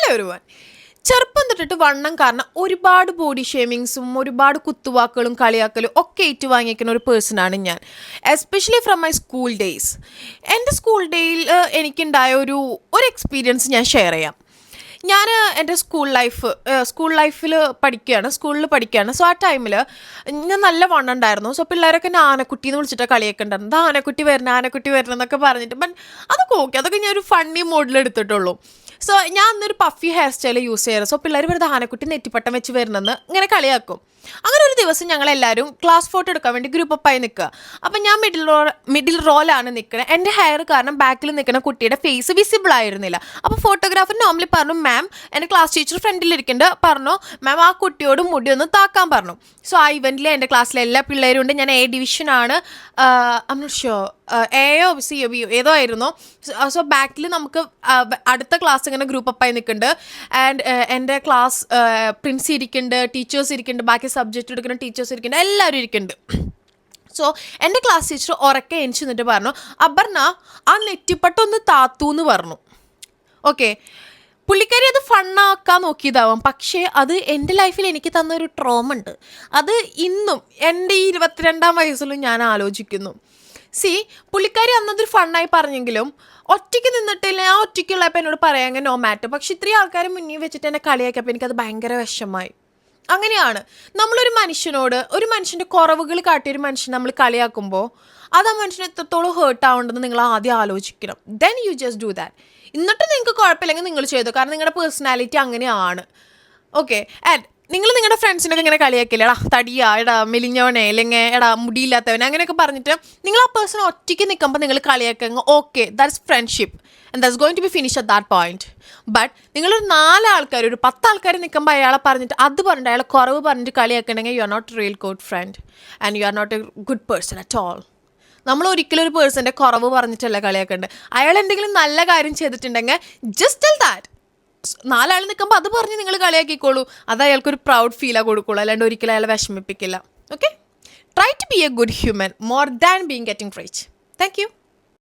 Everyone. ചെറുപ്പം തൊട്ടിട്ട് വണ്ണം കാരണം ഒരുപാട് ബോഡി ഷേമിങ്സും ഒരുപാട് കുത്തുവാക്കുകളും കളിയാക്കലും ഒക്കെ ഏറ്റുവാങ്ങിക്കുന്ന ഒരു പേഴ്സണാണ് ഞാൻ. Especially from my school days. എൻ്റെ സ്കൂൾ ഡേയിൽ എനിക്കുണ്ടായ ഒരു എക്സ്പീരിയൻസ് ഞാൻ ഷെയർ ചെയ്യാം. ഞാൻ എൻ്റെ സ്കൂൾ ലൈഫിൽ സ്കൂളിൽ പഠിക്കുകയാണ്. സോ ആ ടൈമിൽ ഞാൻ നല്ല വണ്ണം ഉണ്ടായിരുന്നു. സോ പിള്ളേരൊക്കെ എന്നെ ആനക്കുട്ടീന്ന് വിളിച്ചിട്ട് കളിയൊക്കെ ഉണ്ടായിരുന്നു. ആനക്കുട്ടി വരണം എന്നൊക്കെ പറഞ്ഞിട്ട്. ബട്ട് അതൊക്കെ ഓക്കെ, അതൊക്കെ ഞാൻ ഒരു ഫണ്ണി മോഡിൽ എടുത്തിട്ടുള്ളൂ. സോ ഞാൻ അന്നൊരു പഫി ഹെയർ സ്റ്റൈൽ യൂസ് ചെയ്യാറ്. സോ പിള്ളേർ വെറുതെ ആനക്കുട്ടി നെറ്റിപ്പട്ടം വെച്ച് വരണമെന്ന് ഇങ്ങനെ കളിയാക്കും. അങ്ങനെ ഒരു ദിവസം ഞങ്ങളെല്ലാവരും ക്ലാസ് ഫോട്ടോ എടുക്കാൻ വേണ്ടി ഗ്രൂപ്പ് അപ്പായി നിൽക്കുക. അപ്പം ഞാൻ മിഡിൽ റോലാണ് നിൽക്കുന്നത്. എൻ്റെ ഹെയർ കാരണം ബാക്കിൽ നിൽക്കുന്ന കുട്ടിയുടെ ഫേസ് വിസിബിൾ ആയിരുന്നില്ല. അപ്പോൾ ഫോട്ടോഗ്രാഫർ നോർമലി പറഞ്ഞു, മാം എൻ്റെ ക്ലാസ് ടീച്ചർ ഫ്രണ്ടിലിരിക്കുന്നുണ്ട്, പറഞ്ഞു മാം ആ കുട്ടിയോട് മുടി ഒന്ന് താക്കാൻ പറഞ്ഞു. സോ ആ ഇവൻറ്റിൽ എൻ്റെ ക്ലാസ്സിലെ എല്ലാ പിള്ളേരും ഉണ്ട്. ഞാൻ എ ഡിവിഷനാണ്, ഐ എം നോട്ട് ഷുവർ, എയോ സിയോ ബിയോ ഏതോ ആയിരുന്നു. സോ ബാക്കിൽ നമുക്ക് അടുത്ത ക്ലാസ് ഇങ്ങനെ ഗ്രൂപ്പ് അപ്പായി നിൽക്കുന്നുണ്ട്. ആൻഡ് എൻ്റെ ക്ലാസ് പ്രിൻസി ഇരിക്കുന്നുണ്ട്, ടീച്ചേഴ്സ് ഇരിക്കുന്നുണ്ട്, ബാക്കി സബ്ജക്റ്റ് എടുക്കുന്ന ടീച്ചേഴ്സ് ഇരിക്കുന്നുണ്ട്, എല്ലാവരും ഇരിക്കുന്നുണ്ട്. സോ എൻ്റെ ക്ലാസ് ടീച്ചർ ഉറക്കെ എണിച്ച് നിന്നിട്ട് പറഞ്ഞു, അപർണ ആ നെറ്റിപ്പട്ടൊന്ന് താത്തൂന്ന് പറഞ്ഞു. ഓക്കെ, പുള്ളിക്കാരി അത് ഫണ്ണാക്കാൻ നോക്കിയതാവാം, പക്ഷേ അത് എൻ്റെ ലൈഫിൽ എനിക്ക് തന്നൊരു ട്രോമ ഉണ്ട്. അത് ഇന്നും എൻ്റെ ഈ 22-ാം വയസ്സിലും ഞാൻ ആലോചിക്കുന്നു. പുള്ളിക്കാരി അന്നതൊരു ഫണ്ണായി പറഞ്ഞെങ്കിലും ഒറ്റയ്ക്ക് നിന്നിട്ടില്ല, ഞാൻ ഒറ്റയ്ക്കുള്ളപ്പോൾ എന്നോട് പറയാമെങ്കിൽ നോ മാറ്റർ. പക്ഷെ ഇത്രയും ആൾക്കാർ മുന്നിൽ വെച്ചിട്ട് എന്നെ കളിയാക്കിയപ്പോൾ എനിക്കത് ഭയങ്കര വിഷമമായി. അങ്ങനെയാണ് നമ്മളൊരു മനുഷ്യൻ്റെ കുറവുകൾ കാട്ടിയൊരു മനുഷ്യൻ നമ്മൾ കളിയാക്കുമ്പോൾ അത് ആ മനുഷ്യന് എത്രത്തോളം ഹേർട്ട് ആവേണ്ടതെന്ന് നിങ്ങൾ ആദ്യം ആലോചിക്കണം. Then you just do that. എന്നിട്ട് നിങ്ങൾക്ക് കുഴപ്പമില്ലെങ്കിൽ നിങ്ങൾ ചെയ്തു, കാരണം നിങ്ങളുടെ പേഴ്സണാലിറ്റി അങ്ങനെയാണ്. ഓക്കെ, ആൻഡ് നിങ്ങൾ നിങ്ങളുടെ ഫ്രണ്ട്സിനൊക്കെ ഇങ്ങനെ കളിയാക്കില്ല, തടിയാ, മെലിഞ്ഞവനെ, അല്ലെങ്കിൽ മുടിയില്ലാത്തവനെ, അങ്ങനെയൊക്കെ പറഞ്ഞിട്ട് നിങ്ങൾ ആ പേഴ്സൺ ഒറ്റയ്ക്ക് നിൽക്കുമ്പോൾ നിങ്ങൾ കളിയാക്കുക. Okay, that's friendship and that's going to be finish at that point. But നിങ്ങളൊരു 4 ആൾക്കാർ, ഒരു 10 ആൾക്കാർ നിൽക്കുമ്പോൾ അയാളെ പറഞ്ഞിട്ട് അയാളെ കുറവ് പറഞ്ഞിട്ട് കളിയാക്കണമെങ്കിൽ you are not real good friend and you are not a good person at all. നമ്മൾ ഒരിക്കലും ഒരു പേഴ്സൻ്റെ കുറവ് പറഞ്ഞിട്ടല്ല കളിയാക്കേണ്ടത്. അയാൾ എന്തെങ്കിലും നല്ല കാര്യം ചെയ്തിട്ടുണ്ടെങ്കിൽ ജസ്റ്റ് ടെൽ ദാറ്റ്. 4 ആൾ നിൽക്കുമ്പോൾ അത് പറഞ്ഞ് നിങ്ങൾ കളിയാക്കിക്കോളൂ. അത് അയാൾക്കൊരു പ്രൗഡ് ഫീലാണ് കൊടുക്കുള്ളൂ, അല്ലാണ്ട് ഒരിക്കലും അയാളെ വിഷമിപ്പിക്കില്ല. Okay, try to be a good human more than being getting rich. Thank U.